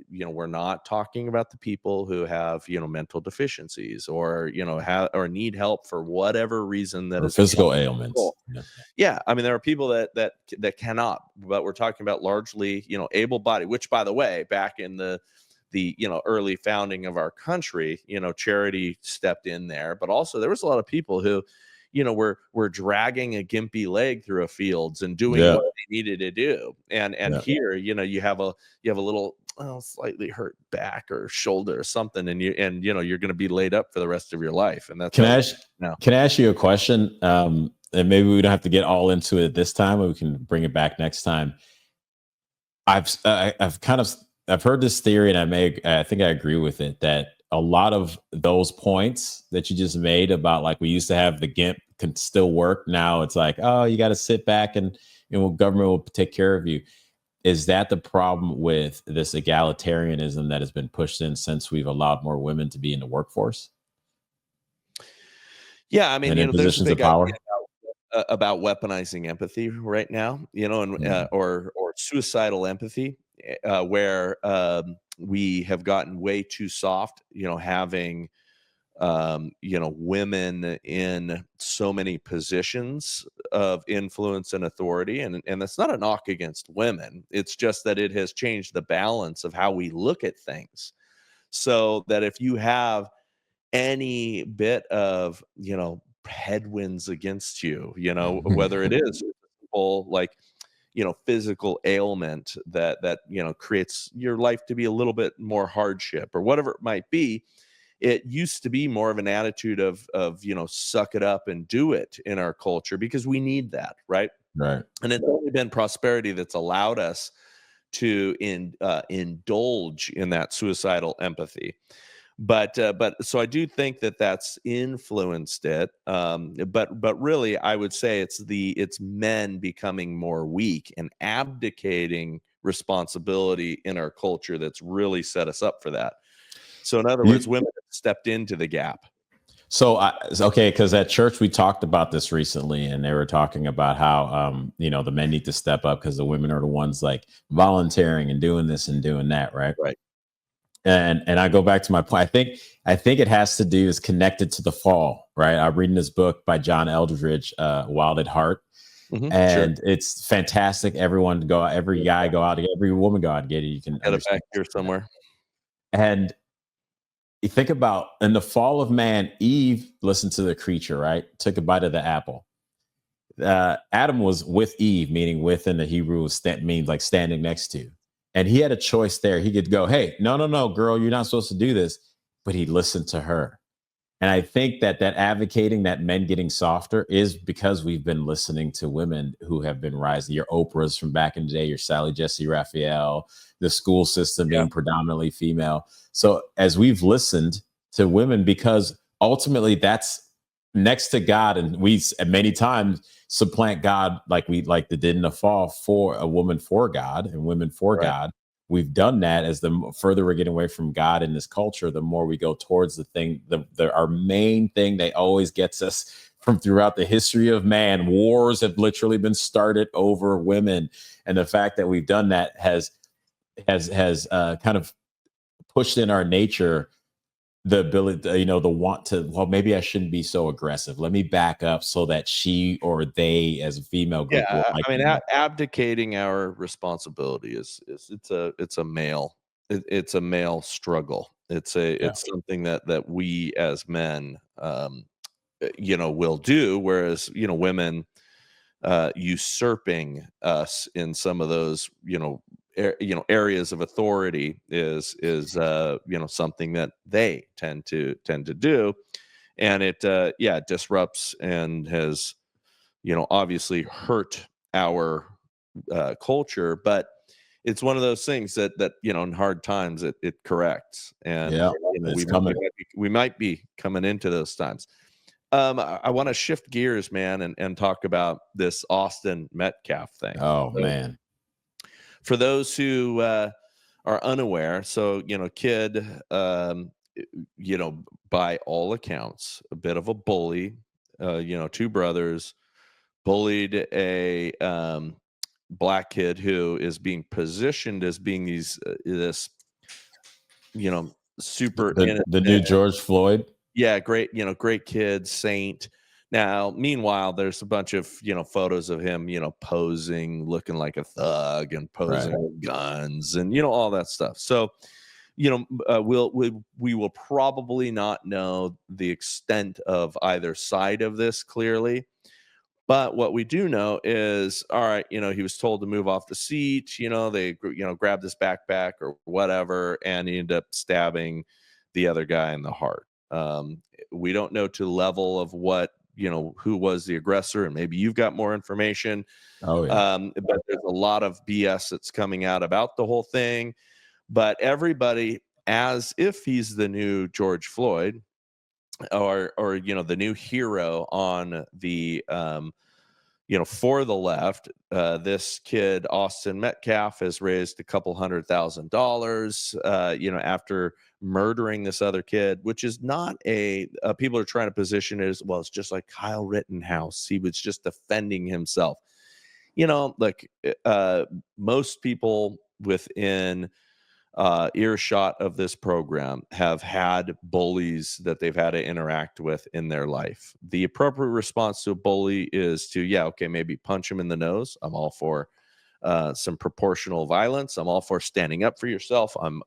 we're not talking about the people who have mental deficiencies or have or need help for whatever reason that is physical ailments. Yeah, I mean there are people that cannot, but we're talking about largely able-bodied. Which, by the way, back in the early founding of our country, charity stepped in there, but also there was a lot of people who we're dragging a gimpy leg through a fields and doing what they needed to do. And here, you have a little slightly hurt back or shoulder or something, and you're going to be laid up for the rest of your life. And that's can I ask you a question? And maybe we don't have to get all into it this time, but we can bring it back next time. I've heard this theory, and I think I agree with it, that a lot of those points that you just made about like we used to have the GIMP can still work. Now it's like, oh, you got to sit back and government will take care of you. Is that the problem with this egalitarianism that has been pushed in since we've allowed more women to be in the workforce? Yeah, I mean, in positions of power about weaponizing empathy right now, or suicidal empathy, where we have gotten way too soft, having women in so many positions of influence and authority. And that's not a knock against women. It's just that it has changed the balance of how we look at things. So that if you have any bit of, headwinds against you, whether it is like, physical ailment that creates your life to be a little bit more hardship or whatever it might be. It used to be more of an attitude of suck it up and do it in our culture because we need that, right? Right. And it's only been prosperity that's allowed us to indulge in that suicidal empathy. But so I do think that that's influenced it. But really, I would say it's men becoming more weak and abdicating responsibility in our culture that's really set us up for that. So in other words, women have stepped into the gap. So, because at church, we talked about this recently and they were talking about how, the men need to step up because the women are the ones like volunteering and doing this and doing that. Right. Right. And I go back to my point. I think it has to do is connected to the fall. Right. I'm reading this book by John Eldredge, Wild at Heart. Mm-hmm, and it's fantastic. Everyone go out, every guy go out, every woman go out and get it. You can get it back here somewhere. And you think about in the fall of man, Eve listened to the creature, right? Took a bite of the apple. Adam was with Eve, meaning with in the Hebrew means like standing next to. And he had a choice there. He could go, hey, no, girl, you're not supposed to do this. But he listened to her. And I think that advocating that men getting softer is because we've been listening to women who have been rising. Your Oprahs from back in the day, your Sally Jesse Raphael, the school system being predominantly female. So as we've listened to women, because ultimately that's next to God, and we many times supplant God like the did in the fall for a woman for God and women for God. We've done that. As the further we're getting away from God in this culture, the more we go towards the thing, our main thing that always gets us from throughout the history of man. Wars have literally been started over women. And the fact that we've done that has kind of pushed in our nature the ability, the want to, well, maybe I shouldn't be so aggressive. Let me back up so that she or they as a female group will like me. Abdicating our responsibility is it's a male struggle. It's something that we as men will do, whereas women usurping us in some of those areas of authority is something that they tend to do, and it disrupts and has obviously hurt our culture. But it's one of those things that in hard times it corrects, and we might be coming into those times. I want to shift gears, man, and talk about this Austin Metcalf thing. Oh, man. For those who are unaware, so, kid, by all accounts, a bit of a bully, two brothers, bullied a black kid who is being positioned as being this super the new George Floyd. Yeah, great, great kid, saint. Now, meanwhile, there's a bunch of photos of him, posing, looking like a thug, and posing with guns, and all that stuff. So, we will probably not know the extent of either side of this clearly. But what we do know is, all right, he was told to move off the seat. They grabbed his backpack or whatever, and he ended up stabbing the other guy in the heart. We don't know to the level of what who was the aggressor, and maybe you've got more information. But there's a lot of BS that's coming out about the whole thing. But everybody, as if he's the new George Floyd, or the new hero on the for the left, this kid Austin Metcalf has raised a couple $100,000 after murdering this other kid, which is not people are trying to position it as, well, it's just like Kyle Rittenhouse, he was just defending himself. Most people within earshot of this program have had bullies that they've had to interact with in their life. The appropriate response to a bully is to, maybe punch him in the nose. I'm all for some proportional violence. I'm all for standing up for yourself. I'm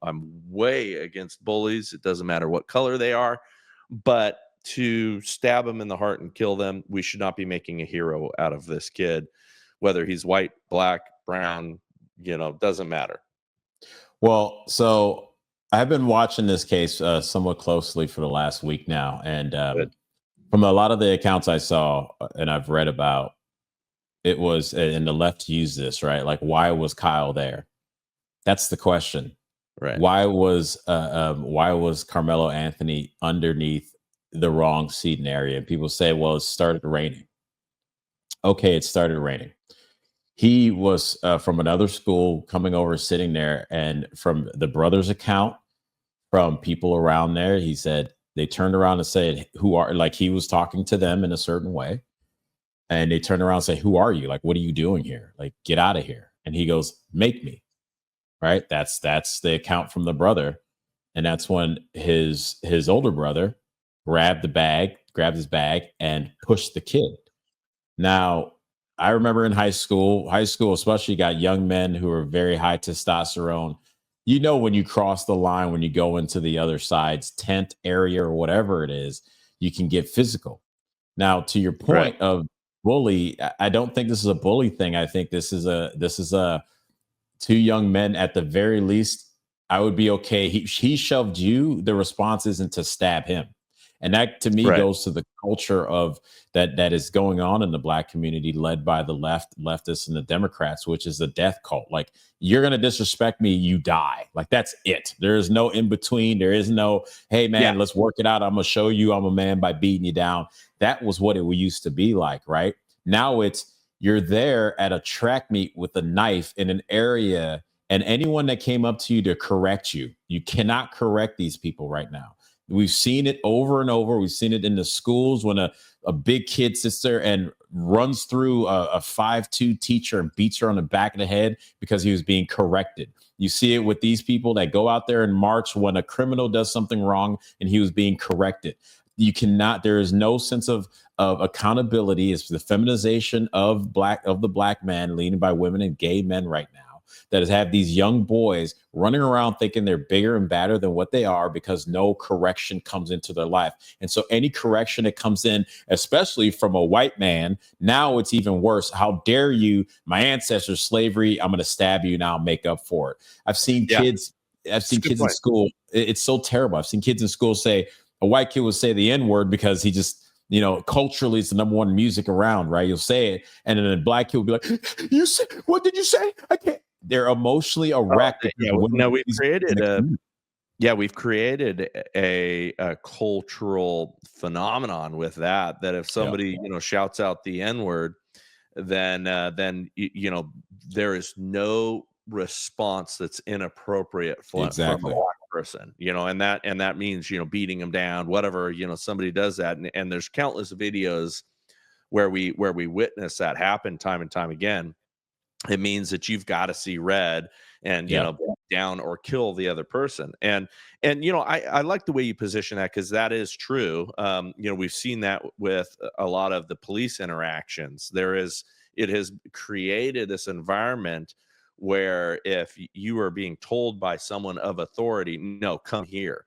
way against bullies. It doesn't matter what color they are, but to stab them in the heart and kill them, we should not be making a hero out of this kid, whether he's white, black, brown, doesn't matter. Well, so I've been watching this case somewhat closely for the last week now. And from a lot of the accounts I saw and I've read about, it was, and the left used this, right? Like, why was Kyle there? That's the question. Right. Why was Carmelo Anthony underneath the wrong seating area? And people say, well, it started raining. Okay, it started raining. He was from another school coming over, sitting there, and from the brother's account, from people around there, he said they turned around and said, "Who are?" Like, he was talking to them in a certain way, and they turned around and say, "Who are you? Like, what are you doing here? Like, get out of here!" And he goes, "Make me." Right? That's the account from the brother, and that's when his older brother grabbed his bag, and pushed the kid. Now, I remember in high school especially, you got young men who are very high testosterone. When you cross the line, when you go into the other side's tent area or whatever it is, you can get physical. Now, to your point of bully. I don't think this is a bully thing. I think this is a two young men at the very least. I would be okay. He shoved you. The response isn't to stab him, and that to me Right. goes to the culture of that is going on in the Black community, led by the leftists and the Democrats, which is the death cult. Like, you're gonna disrespect me, you die. Like, that's it. There is no in between. There is no, hey man, let's work it out. I'm gonna show you I'm a man by beating you down. That was what it used to be like, right? Now it's, you're there at a track meet with a knife in an area, and anyone that came up to you to correct you, you cannot correct these people right now. We've seen it over and over. We've seen it in the schools when a big kid sits there and runs through a 5'2" teacher and beats her on the back of the head because he was being corrected. You see it with these people that go out there and march when a criminal does something wrong and he was being corrected. You cannot, there is no sense of accountability. It's the feminization of the Black man leading by women and gay men right now, that has had these young boys running around thinking they're bigger and badder than what they are because no correction comes into their life. And so any correction that comes in, especially from a white man, now it's even worse. How dare you? My ancestors, slavery, I'm going to stab you now, make up for it. I've seen kids in school. It's so terrible. I've seen kids in school say, a white kid will say the N-word because he just, culturally it's the number one music around, right? You'll say it. And then a Black kid will be like, you said, what did you say? I can't. They're emotionally a wreck. We've created a cultural phenomenon with that if somebody shouts out the N-word, then there is no response that's inappropriate from a Black person, and that means beating them down, whatever, somebody does that, and there's countless videos where we witness that happen time and time again. It means that you've got to see red and down or kill the other person. And I like the way you position that, because that is true. We've seen that with a lot of the police interactions. It has created this environment where if you are being told by someone of authority, no, come here,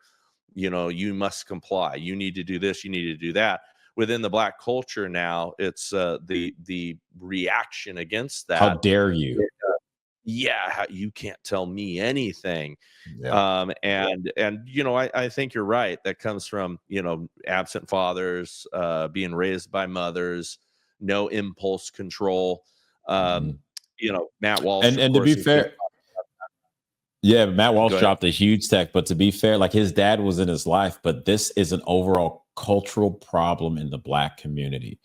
you must comply, you need to do this, you need to do that. Within the Black culture now, it's the reaction against that. How dare you? You can't tell me anything. I think you're right. That comes from absent fathers, being raised by mothers, no impulse control. Matt Walsh, and to be fair, Matt Walsh dropped a huge tech, but to be fair, like, his dad was in his life, but this is an overall cultural problem in the Black community.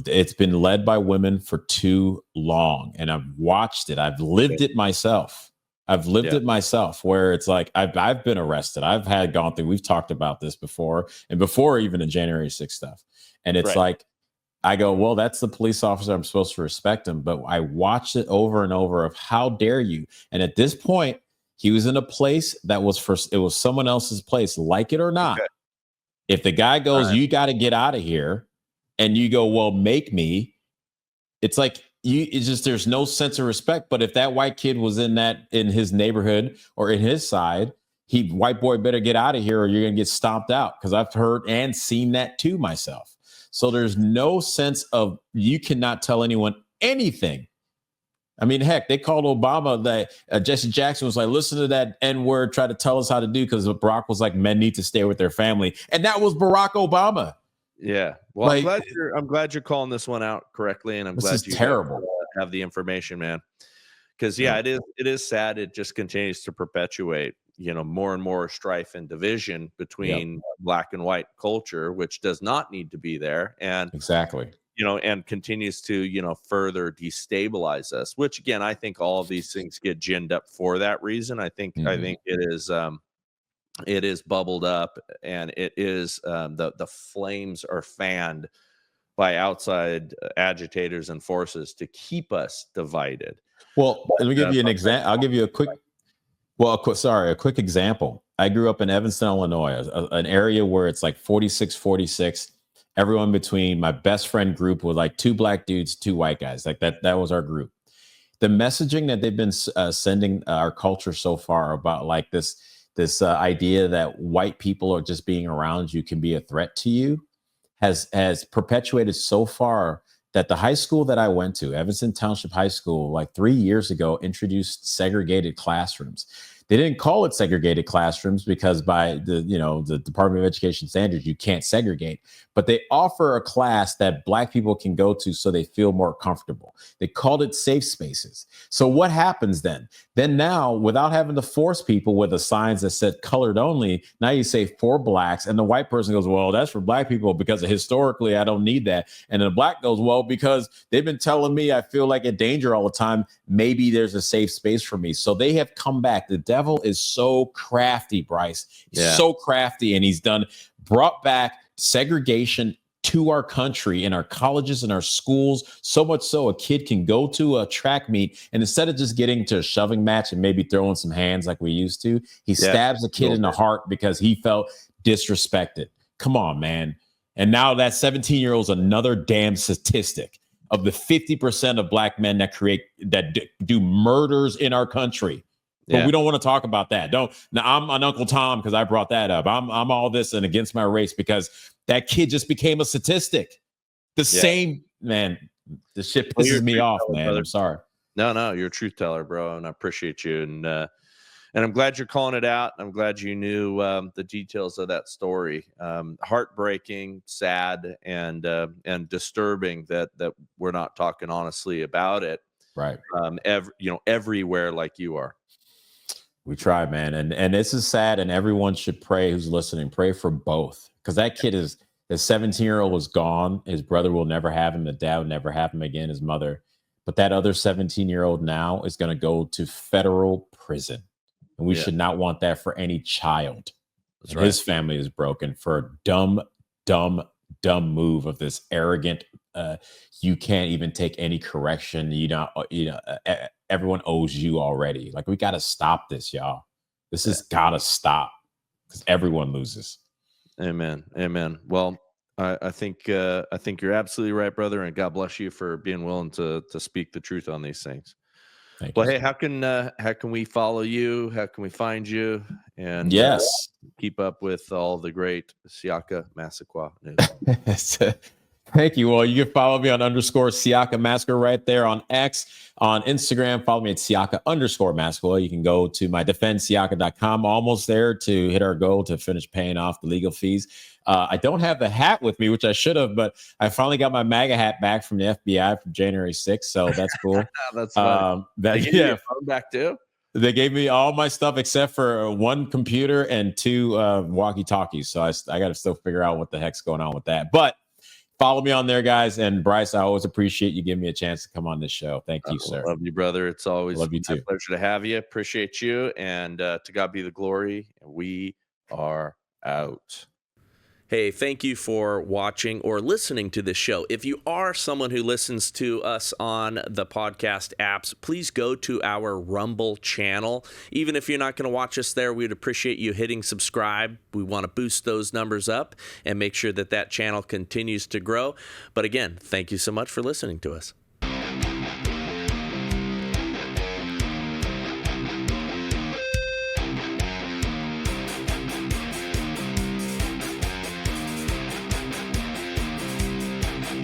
It's been led by women for too long, and I've watched it. I've lived it myself. Where it's like, I've been arrested. We've talked about this before, and before even the January 6th stuff. And it's like, I go, well, that's the police officer. I'm supposed to respect him. But I watched it over and over of how dare you? And at this point, he was in a place that it was someone else's place, like it or not. If the guy goes, you got to get out of here, and you go, well, make me, it's like, it's just, there's no sense of respect. But if that white kid was in his neighborhood or in his side, white boy better get out of here or you're going to get stomped out. Because I've heard and seen that too myself. So there's no sense of, you cannot tell anyone anything. I mean, heck, they called Obama that Jesse Jackson was like, listen to that N-word, try to tell us how to do, because Barack was like, men need to stay with their family. And that was Barack Obama. Yeah. Well, like, I'm glad you're calling this one out correctly. And I'm glad you have the information, man. Because it is sad. It just continues to perpetuate, more and more strife and division between Black and white culture, which does not need to be there. And and continues to, further destabilize us, which again, I think all of these things get ginned up for that reason. I think it is bubbled up, and it is the flames are fanned by outside agitators and forces to keep us divided. Well, let me give you an example. I'll give you a quick example. I grew up in Evanston, Illinois, an area where it's like 46-46. Everyone between my best friend group was like 2 Black dudes, 2 white guys. Like that was our group. The messaging that they've been sending our culture so far about like this idea that white people are just being around you can be a threat to you has perpetuated so far that the high school that I went to, Evanston Township High School, like 3 years ago, introduced segregated classrooms. They didn't call it segregated classrooms because by the Department of Education standards, you can't segregate, but they offer a class that Black people can go to so they feel more comfortable. They called it safe spaces. So what happens then? Then now, without having to force people with the signs that said colored only, now you say for Blacks, and the white person goes, well, that's for Black people because historically I don't need that. And then the Black goes, well, because they've been telling me I feel like in danger all the time, maybe there's a safe space for me. So they have come back. The devil is so crafty, Bryce. He's so crafty, and he's brought back segregation to our country, in our colleges and our schools, so much so a kid can go to a track meet, and instead of just getting to a shoving match and maybe throwing some hands like we used to, he stabs a kid in the heart because he felt disrespected. Come on, man. And now that 17-year-old is another damn statistic of the 50% of Black men that do murders in our country. But we don't want to talk about that. Now I'm an Uncle Tom because I brought that up. I'm all this and against my race because that kid just became a statistic. Same, man. The shit pisses me off, man. Brother. I'm sorry. No, you're a truth teller, bro, and I appreciate you. And I'm glad you're calling it out. I'm glad you knew the details of that story. Heartbreaking, sad, and disturbing that we're not talking honestly about it. Right. Everywhere like you are. We try, man. And this is sad, and everyone should pray who's listening. Pray for both. Because that kid the 17-year-old was gone. His brother will never have him. The dad will never have him again, his mother. But that other 17-year-old now is going to go to federal prison. And we should not want that for any child. That's right. His family is broken for a dumb move of this arrogant, you can't even take any correction. Everyone owes you already. Like, we got to stop this, y'all. This has got to stop because everyone loses. Amen. Well, I think you're absolutely right, brother. And God bless you for being willing to speak the truth on these things. Well, hey, how can we follow you? How can we find you? And keep up with all the great Siaka Massaquoi news. Thank you. Well, you can follow me on _Siaka Massaquoi right there on X. On Instagram, follow me at Siaka_Massaquoi. You can go to my defendsiaka.com. Almost there to hit our goal to finish paying off the legal fees. I don't have the hat with me, which I should have, but I finally got my MAGA hat back from the FBI from January 6th. So that's cool. That's funny. They gave you a phone back too? They gave me all my stuff except for one computer and 2 walkie-talkies. So I got to still figure out what the heck's going on with that. But follow me on there, guys. And Bryce, I always appreciate you giving me a chance to come on this show. Thank you, sir. Love you, brother. It's always love you too. A pleasure to have you. Appreciate you. And to God be the glory. We are out. Hey, thank you for watching or listening to this show. If you are someone who listens to us on the podcast apps, please go to our Rumble channel. Even if you're not going to watch us there, we'd appreciate you hitting subscribe. We want to boost those numbers up and make sure that channel continues to grow. But again, thank you so much for listening to us.